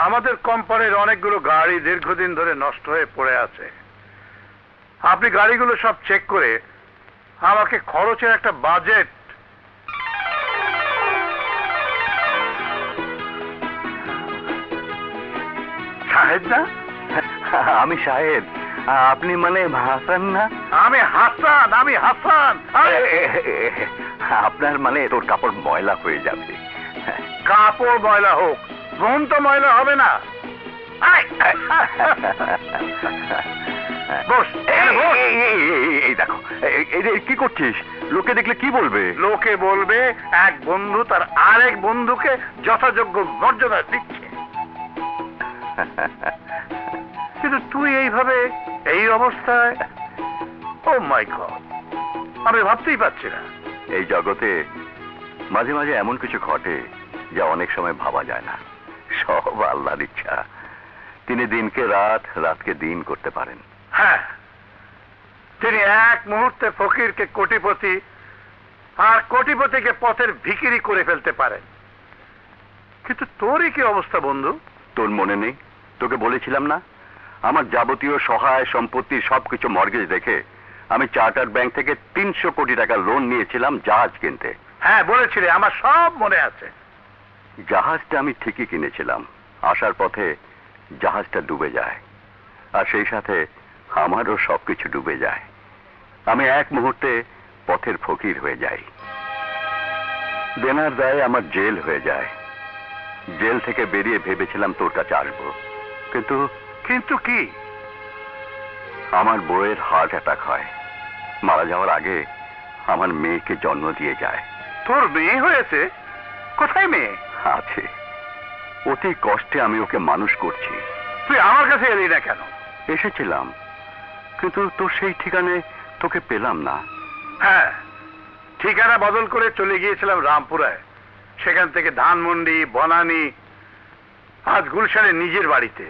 আমাদের কোম্পানির অনেকগুলো গাড়ি দীর্ঘদিন ধরে নষ্ট হয়ে পড়ে আছে। আপনি গাড়িগুলো সব চেক করে আমাকে খরচের একটা বাজেট। সাহেব না? আমি সাহেব। আপনি মানে হাসান না? আমি হাসান, আমি হাসান। আপনার মানে তোর কাপড় ময়লা হয়ে যাবে। কাপড় ময়লা হোক, মন তো ময়লা হবে না। বস, এই দেখো, কি করছিস? লোকে দেখলে কি বলবে? লোকে বলবে এক বন্ধু তার আরেক বন্ধুকে যথাযোগ্য মর্যাদা দিচ্ছে। কিন্তু তুই এইভাবে, এই অবস্থায়, ও মাই গড, আমি ভাবতেই পারছি না। এই জগতে মাঝে মাঝে এমন কিছু ঘটে যা অনেক সময় ভাবা যায় না। সব আল্লাহর ইচ্ছা। তিনি দিনকে রাত, রাতকে দিন করতে পারেন। হ্যাঁ, তিনি এক মুহূর্তে ফকিরকে কোটিপতি আর কোটিপতিকে পথের ভিখিরি করে ফেলতে পারেন। কিন্তু তোরই কি অবস্থা বন্ধু? তোর মনে নেই? তোকে বলেছিলাম না, আমার যাবতীয় সহায় সম্পত্তি সবকিছু মর্গেজ দেখে আমি চার্টার্ড ব্যাংক থেকে 300 কোটি টাকা লোন নিয়েছিলাম জাহাজ কিনতে। হ্যাঁ বলেছিলে, আমার সব মনে আছে। জাহাজটা আমি ঠিকই কিনেছিলাম। আসার পথে জাহাজটা ডুবে যায়, আর সেই সাথে আমারও সবকিছু ডুবে যায়। আমি এক মুহূর্তে পথের ফকির হয়ে যাই। দেনার দায়ে আমার জেল হয়ে যায়। জেল থেকে বেরিয়ে ভেবেছিলাম তোর কাছে আসবো, কিন্তু কিন্তু কি? আমার বউয়ের হার্ট অ্যাটাক হয়। মারা যাওয়ার আগে আমার মেয়েকে জন্ম দিয়ে যায়। তোর মেয়ে হয়েছে? কোথায় মেয়ে? আছে, অতি কষ্টে আমি ওকে মানুষ করছি। তুই আমার কাছে এলি না কেন? এসেছিলাম, কিন্তু তোর সেই ঠিকানায় তোকে পেলাম না। হ্যাঁ, ঠিকানা বদল করে চলে গিয়েছিলাম রামপুরায়। সেখান থেকে ধানমন্ডি, বনানী, আজ গুলশানের নিজের বাড়িতে।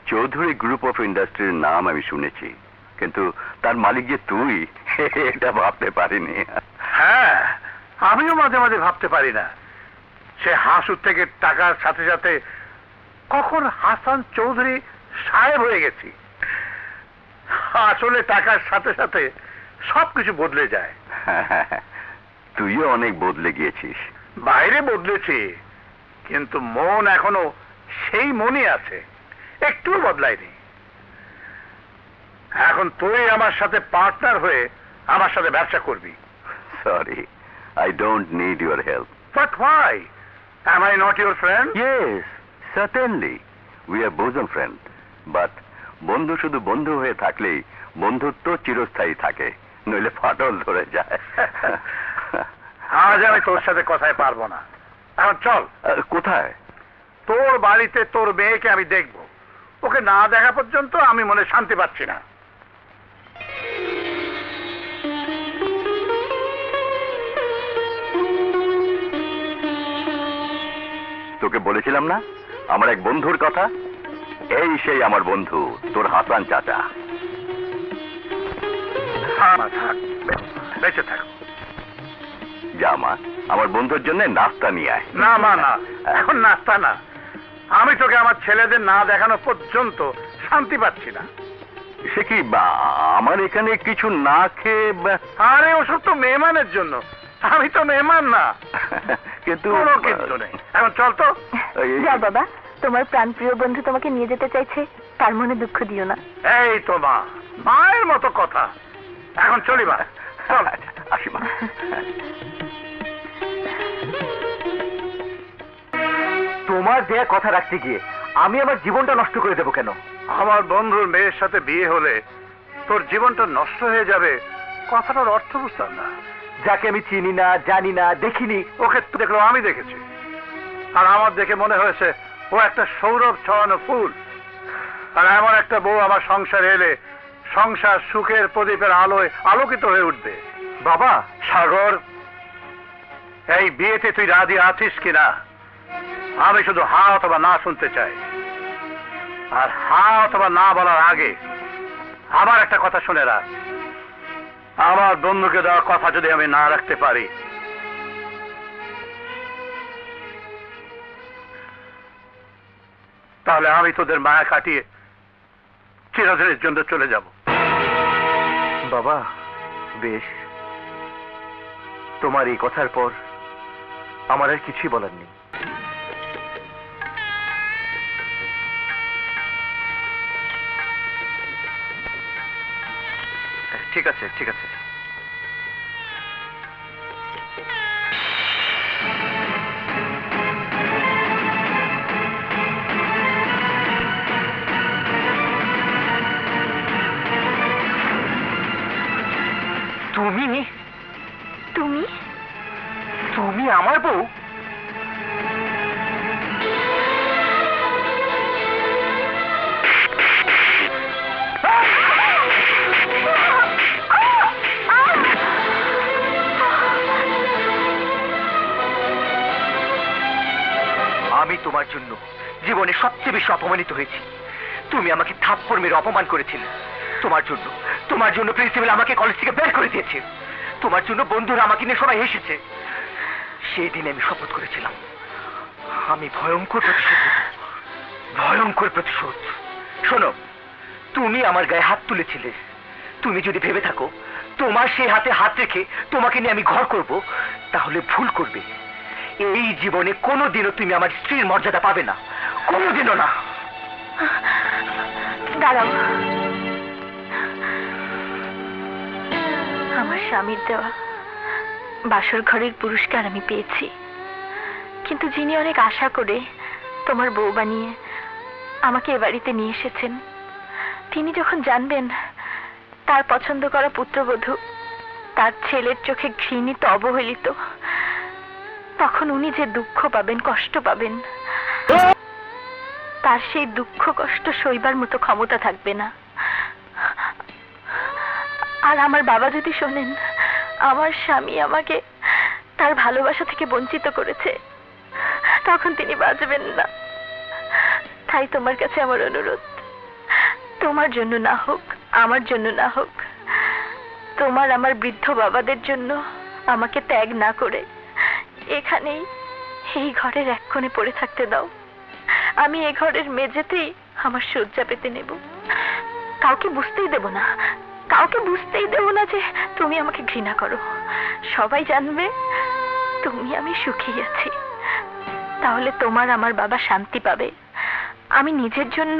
চৌধুরী গ্রুপ অফ ইন্ডাস্ট্রির নাম আমি শুনেছি, কিন্তু তার মালিক যে তুই এটা ভাবতে পারিনি। হ্যাঁ, আমিও মাঝে মাঝে ভাবতে পারি না। সে হাসুর থেকে টাকার সাথে সাথে কখন হাসান চৌধুরী সাহেব হয়ে গেছি। আসলে টাকার সাথে সাথে সবকিছু বদলে যায়। তুইও অনেক বদলে গিয়েছিস। বাইরে বদলেছি, কিন্তু মন এখনো সেই মনই আছে, একটুও বদলায়নি। এখন তুই আমার সাথে পার্টনার হয়ে আমার সাথে ব্যবসা করবি। Sorry, I don't need your help. But why? Am I not your friend? Yes, certainly. We are bosom friend. But বন্ধু শুধু বন্ধু হয়ে থাকলেই বন্ধুত্ব চিরস্থায়ী থাকে, নইলে ফাটল ধরে যায়। আজ আমি তোর সাথে কথায় পারবো না। এখন চল। কোথায়? তোর বাড়িতে তোর মেয়েকে আমি দেখব। ওকে না দেখা পর্যন্ত আমি মনে শান্তি পাচ্ছি না। তোকে বলেছিলাম না আমার এক বন্ধুর কথা? এই সেই আমার বন্ধু, তোর হাসান চাচা। বেঁচে থাক। যা মা, আমার বন্ধুর জন্য নাস্তা নিয়ে আয়। না মা, না, এখন নাস্তা না। আমি তোকে আমার ছেলেদের না দেখানো পর্যন্ত শান্তি পাচ্ছি না। সে কি, আমার এখানে কিছু না খেয়ে? আরে ওসব তো মেহমানের জন্য, আমি তো মেহমান না। কিন্তু কোনো কিছু নেই। এখন চল তো। যাও বাবা, তোমার প্রাণপ্রিয় বন্ধু তোমাকে নিয়ে যেতে চাইছে, তার মনে দুঃখ দিও না। এই তো মা, মায়ের মতো কথা। এখন চলি মা, চল। আসি মা। তোমার দেয়া কথা রাখতে গিয়ে আমি আমার জীবনটা নষ্ট করে দেবো কেন? আমার বন্ধুর মেয়ের সাথে বিয়ে হলে তোর জীবনটা নষ্ট হয়ে যাবে, কথাটার অর্থ বুঝতাম না। যাকে আমি চিনি না, জানি না, দেখিনি, ওকে তো দেখলো আমি দেখেছি, আর আমার দেখে মনে হয়েছে ও একটা সৌরভ ছড়ানো ফুল। আর এমন একটা বউ আমার সংসারে এলে সংসার সুখের প্রদীপের আলোয় আলোকিত হয়ে উঠবে। বাবা। সাগর, এই বিয়েতে তুই রাজি আছিস কিনা আমি শুধু হা অথবা না শুনতে চাই। আর হা অথবা না বলার আগে আমার একটা কথা শুনে রাখ, আমার বন্ধুকে দেওয়া কথা যদি আমি না রাখতে পারি, তাহলে আমি তোদের মায়া কাটিয়ে চিরদিনের জন্য চলে যাব। বাবা, বেশ, তোমার এই কথার পর আমার আর কিছুই বলার নেই। ঠিক আছে, ঠিক আছে। তুমি তুমি তুমি আমার বউ? আমি তোমার জন্য জীবনে সবচেয়ে বেশি অপমানিত হয়েছি। তুমি আমাকে থাপ্পড় মেরে অপমান করেছিলে। তোমার জন্য প্রিন্সিপাল আমাকে কলেজ থেকে বের করে দিয়েছে। তোমার জন্য বন্ধুরা আমাকে নিয়ে সবাই এসেছে। সেই দিনে আমি শপথ করেছিলাম আমি ভয়ঙ্কর প্রতিশোধ নেব, ভয়ঙ্কর প্রতিশোধ। শোনো, তুমি আমার গায়ে হাত তুলেছিলে। তুমি যদি ভেবে থাকো তোমার সেই হাতে হাত রেখে তোমাকে নিয়ে আমি ঘর করব, তাহলে ভুল করবে। এই জীবনে কোনোদিনও তুমি আমার স্ত্রীর মর্যাদা পাবে না, কোনোদিনও না। দাঁড়াও, আমার স্বামীর দেওয়া বাসর ঘরের পুরস্কার আমি পেয়েছি, কিন্তু যিনি অনেক আশা করে তোমার বউ বানিয়ে আমাকে এ বাড়িতে নিয়ে এসেছেন, তিনি যখন জানবেন তার পছন্দ করা পুত্রবধূ তার ছেলের চোখে ঘৃণিত, অবহেলিত, তখন উনি যে দুঃখ পাবেন, কষ্ট পাবেন, তার সেই দুঃখ কষ্ট সইবার মতো ক্ষমতা থাকবে না। আর আমার বাবা যদি শোনেন আমার স্বামী আমাকে তার ভালোবাসা থেকে বঞ্চিত করেছে, তখন তিনি বাঁচবেন না। তাই তোমার কাছে আমার অনুরোধ, তোমার জন্য না হোক, আমার জন্য না হোক, তোমার আমার বৃদ্ধ বাবাদের জন্য আমাকে ত্যাগ না করে এখানেই এই ঘরের এক কোণে পড়ে থাকতে দাও। আমি এই ঘরের মেঝেতেই আমার শয্যা পেতে নেব। কাউকে বুঝতেই দেব না, কাউকে বুঝতেই দেব না যে তুমি আমাকে ঘৃণা করো। সবাই জানবে তুমি আমি সুখী আছি। তাহলে তোমার আমার বাবা শান্তি পাবে। আমি নিজের জন্য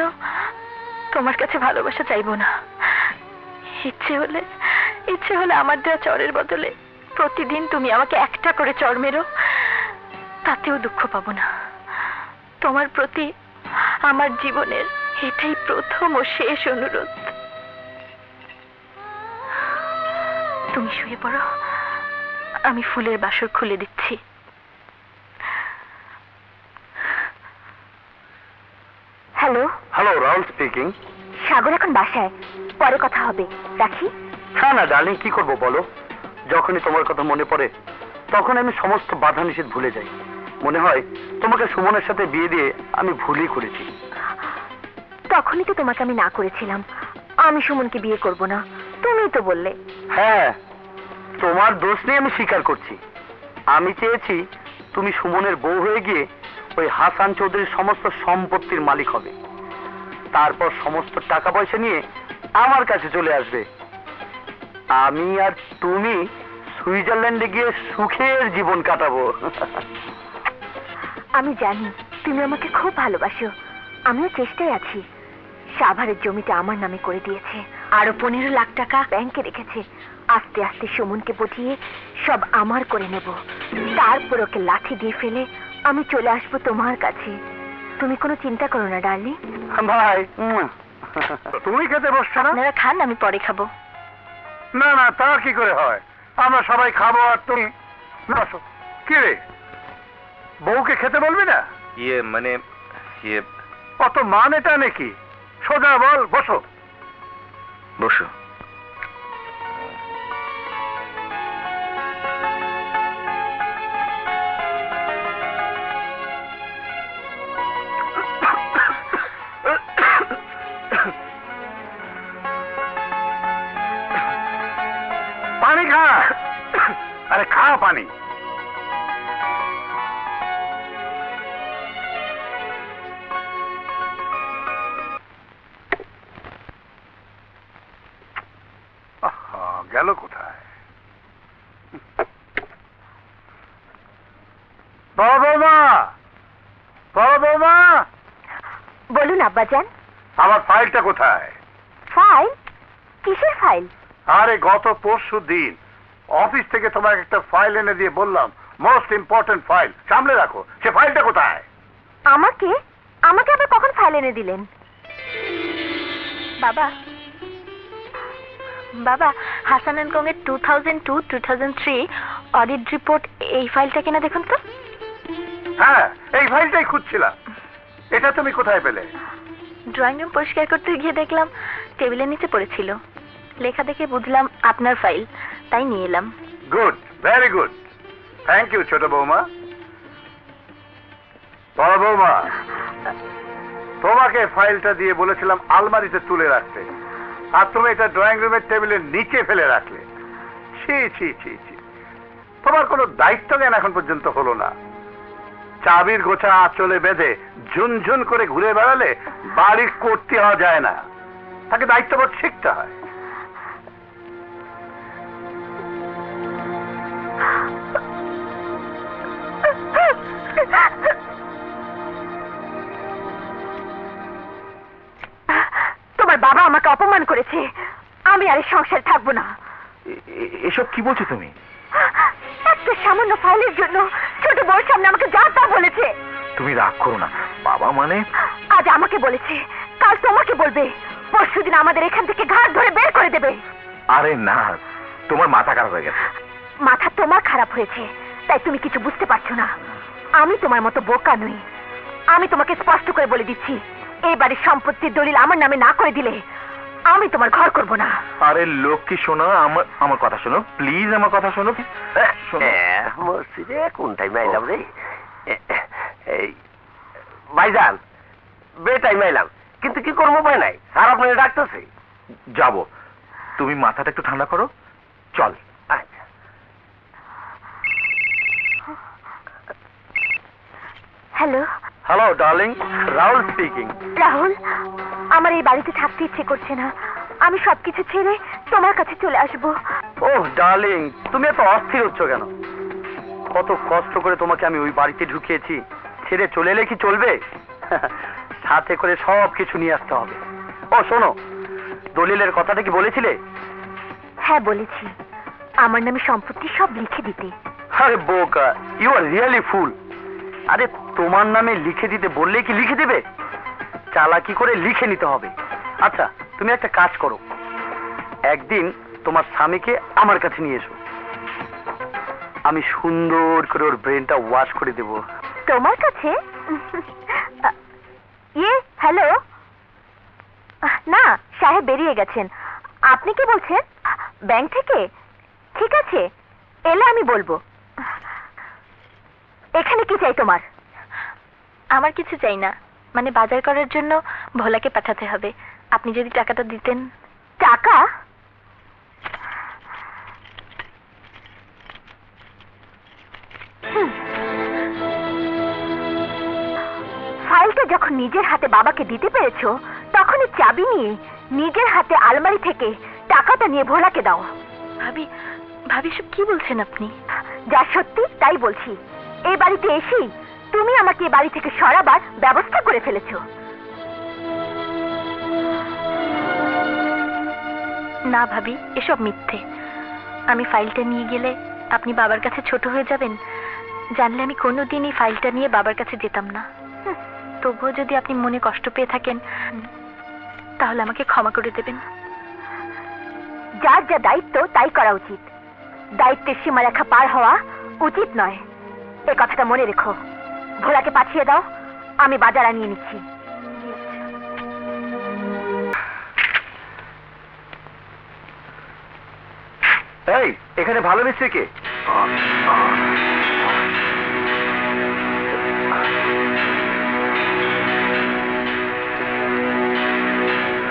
তোমার কাছে ভালোবাসা চাইবো না। ইচ্ছে হলে আমার দেওয়া চরের বদলে প্রতিদিন তুমি আমাকে একটা করে চর মেরো, তাতেও দুঃখ পাবো না। তোমার প্রতি আমার জীবনের এটাই প্রথম ও শেষ অনুরোধ। তুমি শুয়ে পড়ো, আমি ফুলের বাসর খুলে দিচ্ছি। Hello hello, Rahul speaking. Sagar এখন বাসায়, পরে কথা হবে, রাখি। হ্যাঁ না ডার্লিং, কি করবো বলো? যখনই তোমার কথা মনে পড়ে তখন আমি সমস্ত বাধা নিষেধ ভুলে যাই। মনে হয় তোমাকে সুমনের সাথে বিয়ে দিয়ে আমি ভুলই করেছি। তখনই তো তোমাকে আমি না করেছিলাম, আমি সুমনকে বিয়ে করব না, তুমিই তো বললে। হ্যাঁ, তোমার দোষ নেই, আমি স্বীকার করছি। আমি চেয়েছি তুমি সুমনের বউ হয়ে গিয়ে ওই হাসান চৌধুরীর সমস্ত সম্পত্তির মালিক হবে, তারপর সমস্ত টাকা পয়সা নিয়ে আমার কাছে চলে আসবে। আমি আর তুমি সুইজারল্যান্ডে গিয়ে সুখের জীবন কাটাবো। আমি জানি তুমি আমাকে খুব ভালোবাসো, আমিও চেষ্টায় আছি। সাভারের জমিটা আমার নামে করে দিয়েছে, আরো 15 লাখ টাকা ব্যাংকে রেখেছে। আস্তে আস্তে সুমনকে পটিয়ে সব আমার করে নেব, তারপর ওকে লাঠি দিয়ে ফেলে আমি চলে আসবো তোমার কাছে। তুমি কোনো চিন্তা করো না ডার্লিং। ভাই, তুমি খেতে বসছো না? আপনারা খান, আমি পরে খাবো। না না, তা কি করে হয়? আমরা সবাই খাবো আর তুমি বসো। কি রে, বউকে খেতে বলবি না? মানে অত মানেটা নাকি? সোজা বল, বসো। বসো। পানি খা। আরে খা পানি। গেল কোথায়? বড় বৌমা, বড় বৌমা, বলুন আব্বাজান। আমার ফাইলটা কোথায়? ফাইল? কিসের ফাইল? আরে গত পরশু দিন অফিস থেকে তোমাকে একটা ফাইল এনে দিয়ে বললাম মোস্ট ইম্পর্টেন্ট ফাইল, সামলে রাখো। সে ফাইলটা কোথায়? আমাকে? আমাকে আবার কখন ফাইল এনে দিলেন? বাবা, বাবা, হাসান এন্ড কং এর 2002-2003 অডিট রিপোর্ট, এই ফাইলটা কিনা দেখুন তো। হ্যাঁ, এই ফাইলটাই খুঁজছিলাম। এটা তুমি কোথায় পেলে? ড্রয়িং রুম পরিষ্কার করতে গিয়ে দেখলাম টেবিলের নিচে পড়েছিল। লেখা দেখে বুঝলাম আপনার ফাইল, তাই নিয়ে এলাম। Good, very good, thank you ছোট বৌমা। বড় বৌমা, তোমাকে ফাইলটা দিয়ে বলেছিলাম আলমারিতে তুলে রাখতে, আর তুমি এটা ড্রয়িং রুমের টেবিলের নিচে ফেলে রাখলে। ছি ছি ছি ছি, তোমার কোনো দায়িত্ব জ্ঞান এখন পর্যন্ত হলো না। চাবির গোছা আঁচলে বেঁধে ঝুনঝুন করে ঘুরে বেড়ালে বাড়ির কর্তি হওয়া যায় না, তাকে দায়িত্ববোধ শিখতে হয়। তোমার বাবা আমাকে অপমান করেছে, আমি আর এই সংসারে থাকবো না। এসব কি বলছো তুমি? একটা সামান্য ফাইলের জন্য ছোট বউর সামনে আমাকে যা তা বলেছে। তুমি রাগ করো না, বাবা মানে। আজ আমাকে বলেছে, কাল তোমাকে বলবে, পরশুদিন আমাদের এখান থেকে ঘাট ধরে বের করে দেবে। আরে না, তোমার মাথা খারাপ হয়ে গেছে। মাথা তোমার খারাপ হয়েছে, তাই তুমি কিছু বুঝতে পারছো না। আমি তোমার মতো বোকা নই। আমি তোমাকে স্পষ্ট করে বলে দিচ্ছি, এই বাড়ির সম্পত্তির দলিল আমার নামে না করে দিলে আমি তোমার ঘর করব না। আরে লক্ষ্মী শোনো, আমার কথা শোনো প্লিজ, আমার কথা শোনো। মসজিদে কোন টাইমে আইলাম রে? এই ভাইজান, বে টাইমে আইলাম, কিন্তু কি করবো ভাই নাই, স্যার আপনাকে ডাকতেছে। যাবো, তুমি মাথাটা একটু ঠান্ডা করো, চল। আচ্ছা। Hello. Hello darling, Rahul speaking. Rahul, আমার এই বাড়িতে থাকতে ইচ্ছে করছে না। আমি সবকিছু ছেড়ে তোমার কাছে চলে আসবো। ওহ ডার্লিং, তুমি এত অস্থির হচ্ছ কেন? কত কষ্ট করে তোমাকে আমি ওই বাড়িতে ঢুকিয়েছি, ছেড়ে চলে এলে কি চলবে? সাথে করে সব কিছু নিয়ে আসতে হবে। ও শোনো, দলিলের কথাটা কি বলেছিলে? হ্যাঁ বলেছি, আমার নামে সম্পত্তি সব লিখে দিতে। আরে বোকা, ইউ আর রিয়েলি ফুল। আরে তোমার নামে লিখে দিতে বললে কি লিখে দেবে? চালাকি করে লিখে নিতে হবে। আচ্ছা তুমি একটা কাজ করো, একদিন তোমার স্বামীকে আমার কাছে নিয়ে এসো, আমি সুন্দর করে ওর ব্রেনটা ওয়াশ করে দেব। তোমার কাছে? ইয়ে হ্যালো, না সাহেব বেরিয়ে গেছেন। আপনি কি বলছেন? ব্যাংক থেকে? ঠিক আছে, এলে আমি বলবো। এখানে কি চাই তোমার? আমার কিছু চাই না, মানে বাজার করার জন্য ভোলাকে পাঠাতে হবে। আপনি যদি টাকাটা দিতেন। টাকা? ফাইলটা যখন নিজের হাতে বাবাকে দিতে পেরেছো, তখনই চাবি নিয়ে নিজের হাতে আলমারি থেকে টাকাটা নিয়ে ভোলাকে দাও। ভাবি, ভাবি সব কি বলছেন আপনি? যা সত্যি তাই বলছি। এই বাড়িতে এসেই তুমি আমাকে এই বাড়ি থেকে সরাবার ব্যবস্থা করে ফেলেছো। না ভাবি, এসব মিথ্যে। আমি ফাইলটা নিয়ে গেলে আপনি বাবার কাছে ছোট হয়ে যাবেন, জানলে আমি কোনোদিন এই ফাইলটা নিয়ে বাবার কাছে যেতাম না। তবুও যদি আপনি মনে কষ্ট পেয়ে থাকেন, তাহলে আমাকে ক্ষমা করে দেবেন। যার যা দায়িত্ব তাই করা উচিত, দায়িত্বের সীমারেখা পার হওয়া উচিত নয়। এই কথাটা মনে রেখো। ভোলাকে পাঠিয়ে দাও, আমি বাজার আনিয়ে নিচ্ছি। এই এখানে ভালো মিস্ত্রি কে?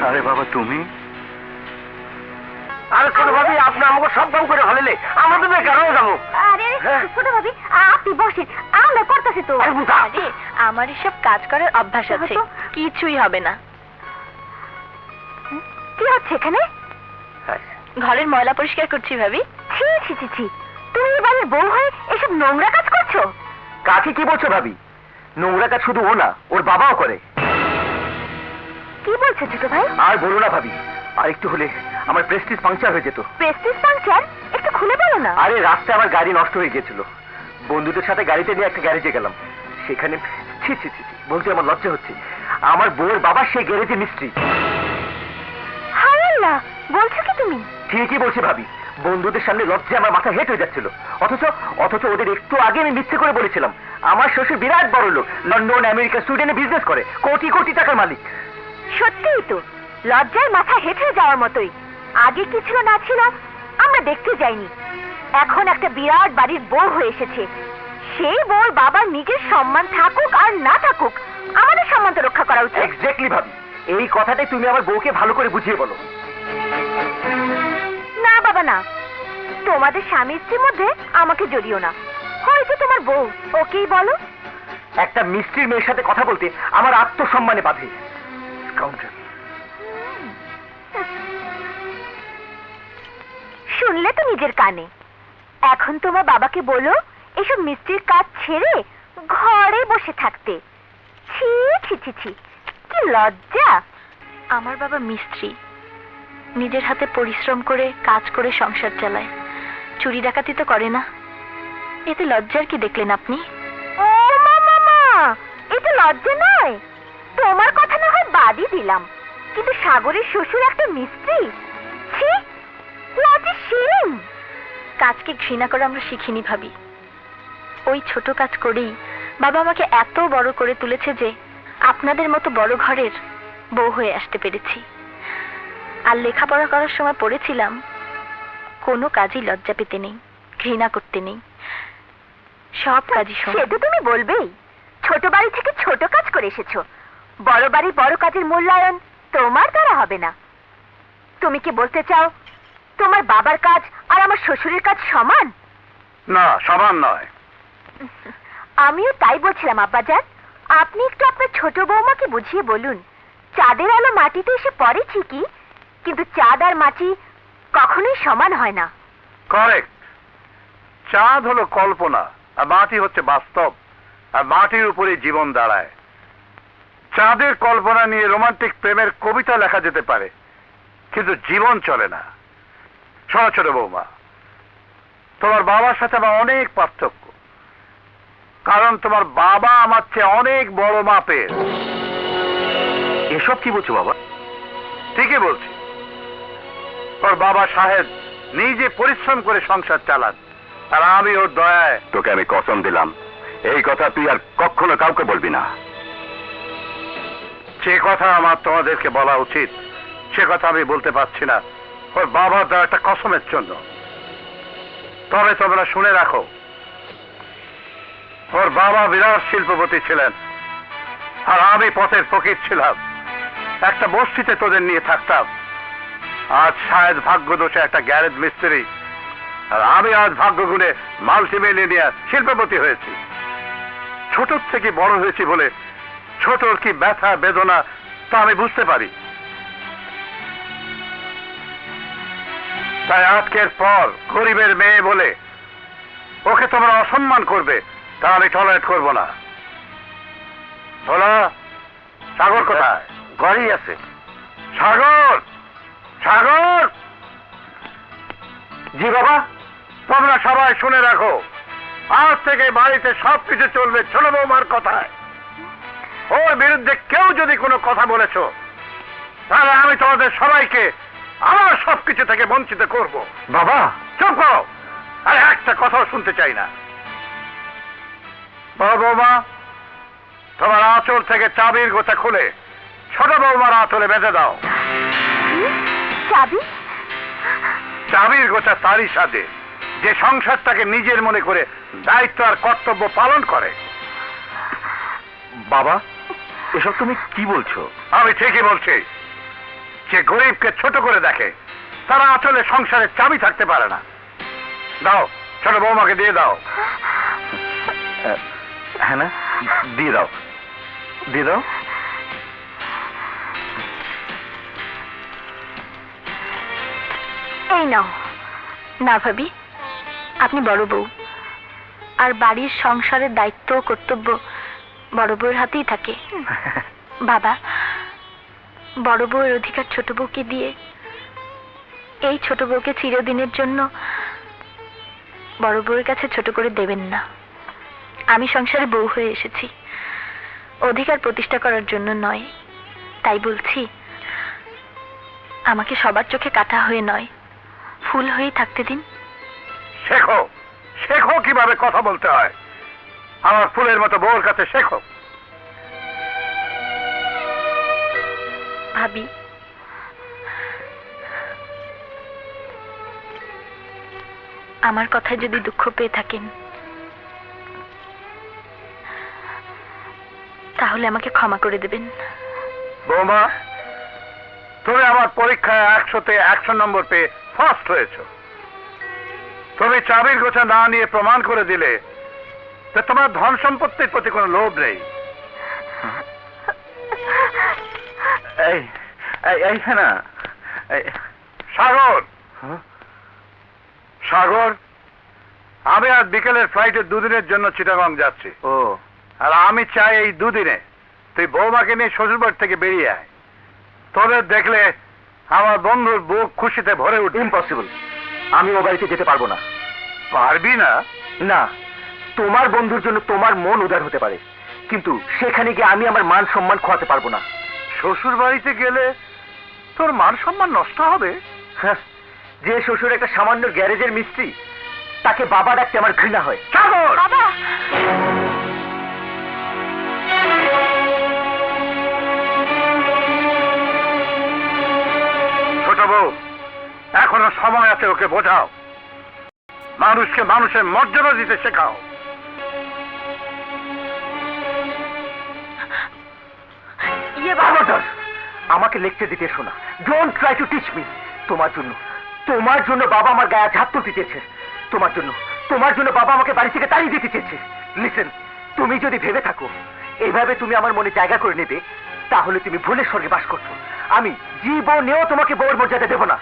আরে বাবা তুমি? আরে ছোট ভাবি, আপনি আমাকে সব কাম করে ফেলে, আমরা তো বেকার হয়ে যাবো। আরে ছোট ভাবি, আপনি বসেন, আমরা করতেছি তো। আরে আমার এসব কাজ করার অভ্যাস আছে, কিছুই হবে না। কি হচ্ছে এখানে? ঘরের ময়লা পরিষ্কার করছি ভাবি। ছি ছি ছি ছি, তুমি এবারে বউ হয়ে এসব নোংরা কাজ করছো? কাকে কি বলছো ভাবি? নোংরা কাজ শুধু ও না, ওর বাবাও করে। কি বলছো ছোট ভাই? আর বলো না ভাবি, আর একটু হলে আমার প্রেস্টিজ পাংচার হয়ে যেত। Prestige puncture? একটু খুলে বলো না। আরে রাস্তায় আমার গাড়ি নষ্ট হয়ে গিয়েছিল, বন্ধুদের সাথে গাড়িতে নিয়ে একটা গ্যারেজে গেলাম। সেখানে ছি ছি ছি ছি, বলতে আমার লজ্জা হচ্ছে, আমার বউয়ের বাবা সেই গ্যারেজে মিস্ত্রি। হায় আল্লাহ, বলছো কি তুমি? ঠিকই বলছি ভাবি, বন্ধুদের সামনে লজ্জা আমার মাথা হেট হয়ে যাচ্ছিল। অথচ অথচ ওদের একটু আগে আমি মিথ্যে করে বলেছিলাম আমার শ্বশুর বিরাট বড় লোক, লন্ডন, আমেরিকা, সুইডেনে বিজনেস করে, কোটি কোটি টাকার মালিক। সত্যিই তো, লজ্জায় মাথা হেঁটে যাওয়ার মতোই। আগে কি ছিল না ছিল আমরা দেখতে যাইনি, এখন একটা বিরাট বাড়ির বউ হয়ে এসেছে। সেই বউর বাবার নিজের সম্মান থাকুক আর না থাকুক, আমাদের সম্মান তো রক্ষা করা উচিত। এক্স্যাক্টলি ভাবি, এই কথাটাই তুমি আমার বউকে ভালো করে বুঝিয়ে বলো। না বাবা না, তোমাদের স্বামী স্ত্রীর মধ্যে আমাকে জড়িও না। হয়তো তোমার বউ, ওকেই বলো। একটা মিস্ত্রির মেয়ের সাথে কথা বলতে আমার আত্মসম্মানে বাধে। স্কাউন্ডার। শুনলে তো নিজের কানে। এখন তোমার বাবাকে বলো এসব মিস্ত্রির কাজ ছেড়ে ঘরে বসে থাকতে। ছি ছি ছি ছি, কি লজ্জা। আমার বাবা মিস্ত্রি, নিজের হাতে পরিশ্রম করে কাজ করে সংসার চালায়, চুরি ডাকাতি তো করে না। এতে লজ্জার কি দেখলেন আপনি? ও মামা, এটা লজ্জা নয়। তোমার কথা না হয় বাদই দিলাম, কিন্তু সাগরের শ্বশুর একটা মিস্ত্রি। ছি, হোয়াট এ শেম। কাজকে ঘৃণা করে আমরা শিখিনি ভাবি। ওই ছোট কাজ করেই বাবা আমাকে এত বড় করে তুলেছে যে আপনাদের মতো বড় ঘরের বউ হয়ে আসতে পেরেছি। আর লেখাপড়া করার সময় পড়েছিলাম, কোনো কাজই লজ্জা পেতে নেই, ঘৃণা করতে নেই, সব কাজই সে সমান। তো তুমি বলবেই, ছোট বাড়ি থেকে ছোট কাজ করে এসেছো। বড় বাড়ি বড় কাজের মূল্যায়ন তোমার দ্বারা হবে না। তুমি কি বলতে চাও তোমার বাবার কাজ আর আমার শ্বশুরের কাজ সমান? না, সমান নয়। আমিও তাই বলছিলাম আব্বাজান। আপনি একটু আপনার ছোট বৌমাকে বুঝিয়ে বলুন, চাঁদের আলো মাটিতে এসে পড়ে ঠিকই, কিন্তু চাঁদ আর মাটি কখনোই সমান হয় না। কারেক্ট। চাঁদ হলো কল্পনা আর মাটি হচ্ছে বাস্তব, আর মাটির উপরে জীবন দাঁড়ায়। চাঁদের কল্পনা নিয়ে রোমান্টিক প্রেমের কবিতা লেখা যেতে পারে, কিন্তু জীবন চলে না। শোনো ছোট বৌমা, তোমার বাবার সাথে আমার অনেক পার্থক্য, কারণ তোমার বাবা আমার চেয়ে অনেক বড় মাপের। এসব কি বলছো বাবা? ঠিকই বলছি। ওর বাবা সাহেব নিজে পরিশ্রম করে সংসার চালান, আর আমি ওর দয়ায়। তোকে আমি কসম দিলাম, এই কথা তুই আর কখনো কাউকে বলবি না। যে কথা আমার তোমাদেরকে বলা উচিত সে কথা আমি বলতে পারছি না, ওর বাবার দেওয়া একটা কসমের জন্য। তবে তোমরা শুনে রাখো, ওর বাবা বিরাট শিল্পপতি ছিলেন, আর আমি পথের ফকির ছিলাম। একটা বস্তিতে তোদের নিয়ে থাকতাম। আজ শায়দ ভাগ্য দোষে একটা গ্যারেজ মিস্ত্রি, আর আমি আজ ভাগ্য গুণে মাল্টিমিলিয়নিয়ার শিল্পপতি হয়েছি। ছোট থেকে বড় হয়েছি বলে ছোটর কি ব্যথা বেদনা তা আমি বুঝতে পারি। তাই আজকের পর গরিবের মেয়ে বলে ওকে তোমরা অসম্মান করবে, তা আমি টলারেট করব না। ভোলা, সাগর কোথায়? ঘরেই আছে। সাগর, সাগর! জি বাবা। তোমরা সবাই শুনে রাখো, আজ থেকে বাড়িতে সবকিছু চলবে ছোট বৌমার কথায়। ওর বিরুদ্ধে কেউ যদি কোনো কথা বলেছো, তাহলে আমি তোমাদের সবাইকে আমার সবকিছু থেকে বঞ্চিত করব। বাবা চুপ করো, আর একটা কথাও শুনতে চাই না। বড় বৌমা, তোমার আঁচল থেকে চাবির গোছা খুলে ছোট বৌমার আঁচলে বেঁধে দাও। চাবি? চাবির গোছা তারই সাথে যে সংসারটাকে নিজের মনে করে দায়িত্ব আর কর্তব্য পালন করে। বাবা, এসব তুমি কি বলছো? আমি ঠিকই বলছি। যে গরিবকে ছোট করে দেখে তারা আসলে সংসারের চাবি থাকতে পারে না। দাও, ছোট বৌমাকে দিয়ে দাও। হ্যাঁ না, দিয়ে দাও, দিয়ে দাও। এই নাও। না ভাবি, আপনি বড় বউ, আর বাড়ির সংসারের দায়িত্ব ও কর্তব্য বড় বউয়ের হাতেই থাকে। বাবা, বড় বউয়ের অধিকার ছোট বউকে দিয়ে এই ছোট বউকে চিরদিনের জন্য বড় বউয়ের কাছে ছোট করে দেবেন না। আমি সংসারে বউ হয়ে এসেছি অধিকার প্রতিষ্ঠা করার জন্য নয়। তাই বলছি, আমাকে সবার চোখে কাটা হয়ে নয়, ফুল হয়েই থাকতে দিন। শেখো, শেখো কিভাবে কথা বলতে হয়। আমার ফুলের মতো বউর কাছে শেখো। ভাবি, আমার কথায় যদি দুঃখ পেয়ে থাকেন তাহলে আমাকে ক্ষমা করে দেবেন। বৌমা, তুমি আমার পরীক্ষায় 100-তে 100 নম্বর পেয়ে ফার্স্ট হয়েছো। তুমি চাবির গোছা না নিয়ে প্রমাণ করে দিলে যে তোমার ধন সম্পত্তির প্রতি কোনো লোভ নেই। না সাগর, সাগর, আমি আজ বিকেলের ফ্লাইটে 2 দিনের জন্য চিটাগং যাচ্ছি। ও, আর আমি চাই এই 2 দিনে তুই বৌমাকে নিয়ে শ্বশুরবাড়ি থেকে বেরিয়ে আয়। তোদের দেখলে আমার বন্ধুর বুক খুশিতে ভরে উঠবে। ইম্পসিবল, আমি ও বাড়িতে যেতে পারবো না। পারবি না? না, তোমার বন্ধুর জন্য তোমার মন উদার হতে পারে, কিন্তু সেখানে গিয়ে আমি আমার মান সম্মান খোয়াতে পারবো না। শ্বশুর বাড়িতে গেলে তোর মান সম্মান নষ্ট হবে। হ্যাঁ, যে শ্বশুর একটা সামান্য গ্যারেজের মিস্ত্রি, তাকে বাবা ডাকতে আমার ঘৃণা হয়। সাগর, বাবা, ছোট বউ, এখনো সময় আছে, ওকে বোঝাও। মানুষকে মানুষের মর্যাদা দিতে শেখাও। খবরদার, আমাকে লেকচার দিতে এসো না। Don't try to teach me. তোমার জন্য বাবা আমার গায়ে হাত তুলতে চেয়েছে। তোমার জন্য বাবা আমাকে বাড়ি থেকে তাড়িয়ে দিতে চেয়েছে। লিসেন, তুমি যদি ভেবে থাকো এইভাবে তুমি আমার মনে জায়গা করে নেবে, তাহলে তুমি ভুলের স্বর্গে বাস করছো। আমি জীবনেও তোমাকে বউয়ের মর্যাদা দেব না।